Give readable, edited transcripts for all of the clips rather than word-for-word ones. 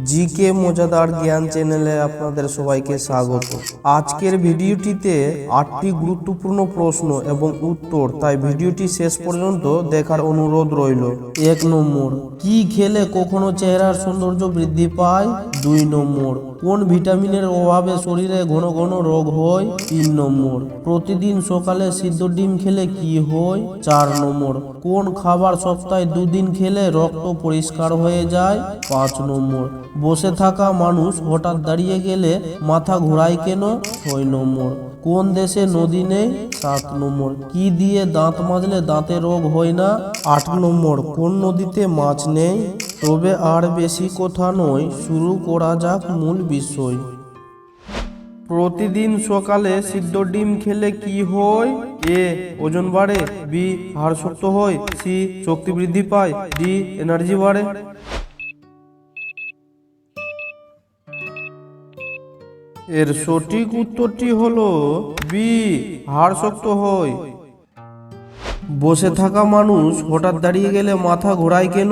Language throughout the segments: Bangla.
জিকে মজাদার জ্ঞান চ্যানেলে আপনাদের সবাইকে স্বাগত। আজকের ভিডিওটিতে 8টি গুরুত্বপূর্ণ প্রশ্ন এবং উত্তর, তাই ভিডিওটি শেষ পর্যন্ত দেখার অনুরোধ রইল। 1 নম্বর, কি খেলে কখনো চেহারার সৌন্দর্য বৃদ্ধি পায়? 2 নম্বর, কোন ভিটামিনের অভাবে শরীরে ঘন ঘন রোগ হয়? 3 নম্বর, প্রতিদিন সকালে সিদ্ধ ডিম খেলে কি হয়? 4 নম্বর, কোন খাবার সপ্তাহে 2 দিন খেলে রক্ত পরিষ্কার হয়ে যায়? 5 নম্বর, বসে থাকা মানুষ হঠাৎ দাঁড়িয়ে গেলে মাথা ঘোরায় কেন? 6 নম্বর, কোন দেশে নদী নেই? 7 নম্বর, কি দিয়ে দাঁত মাজলে দাঁতে রোগ হয় না? 8 নম্বর, কোন নদীতে মাছ নেই? তবে আর বেশি কথা নয়, শুরু করা যাক মূল বিষয়। প্রতিদিন সকালে সিদ্ধ ডিম খেলে কি হয়? এ, ওজন বাড়ে। বি, হাড় শক্ত হয়। সি, শক্তি বৃদ্ধি পায়। ডি, এনার্জি বাড়ে। এর সঠিক উত্তরটি হলো বি, হাড় শক্ত হয়। বসে থাকা মানুষ হঠাৎ দাঁড়িয়ে গেলে মাথা ঘোরায় কেন?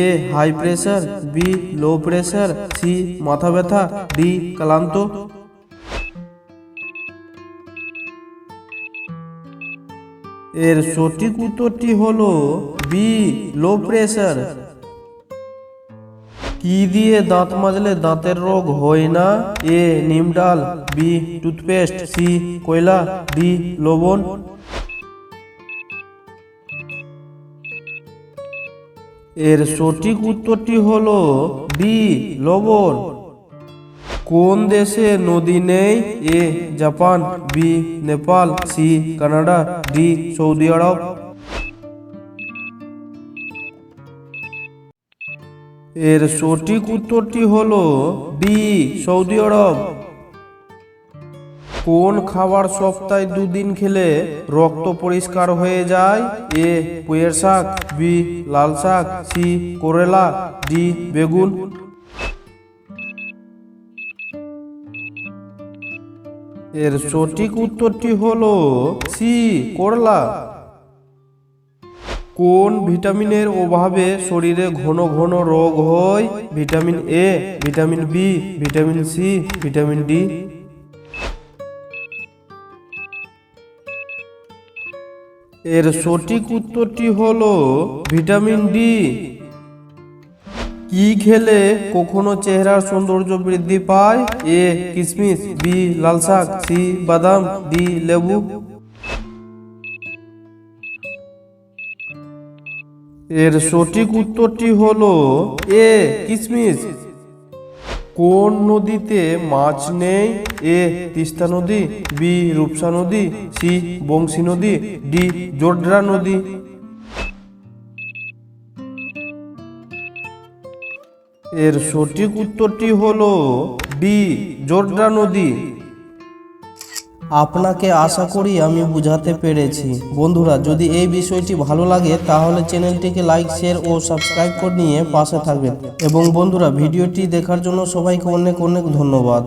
A, high pressure. B, low pressure. C, মাথা ব্যথা। ডি, ক্লান্ত। এর সঠিক উত্তরটি হলো বি, লো প্রেসার। কি দিয়ে দাঁত মাজলে দাঁতের রোগ হয় না? এ, নিম ডাল। B, toothpaste. সি, কয়লা। ডি, লবণ। এর সঠিক উত্তরটি হলো ডি, লবণ। কোন দেশে নদী নেই? A, Japan. B, Nepal. C, Canada. D, সৌদি আরব। এর সঠিক উত্তরটি হলো ডি, সৌদি আরব। কোন খাবার সপ্তাহে 2 দিন খেলে রক্ত পরিষ্কার হয়ে যায়? এ, পুঁইয়ের শাক। বি, লাল শাক। সি, করলা। ডি, বেগুন। এর সঠিক উত্তরটি হলো সি, করলা। কোন ভিটামিনের অভাবে শরীরে ঘন ঘন রোগ হয়? Vitamin A, vitamin B, vitamin C, vitamin D. এর সঠিক উত্তরটি হলো ভিটামিন ডি। কি খেলে কখনো চেহারার সৌন্দর্য বৃদ্ধি পায়? এ, কিশমিশ। বি, লাল শাক। সি, বাদাম। ডি, লেবু। এর সঠিক উত্তরটি হলো এ, কিশমিশ। কোন নদীতে মাছ নেই? এ, তিস্তা নদী। বি, রূপসা নদী। সি, বংশী নদী। ডি, জোডরা নদী। এর সঠিক উত্তরটি হলো ডি, জোডরা নদী। আপনাকে আশা করি আমি বুঝাতে পেরেছি। বন্ধুরা, যদি এই বিষয়টি ভালো লাগে তাহলে চ্যানেলটিকে লাইক, শেয়ার ও সাবস্ক্রাইব করে নিয়ে পাশে থাকবেন। এবং বন্ধুরা, ভিডিওটি দেখার জন্য সবাইকে অনেক অনেক ধন্যবাদ।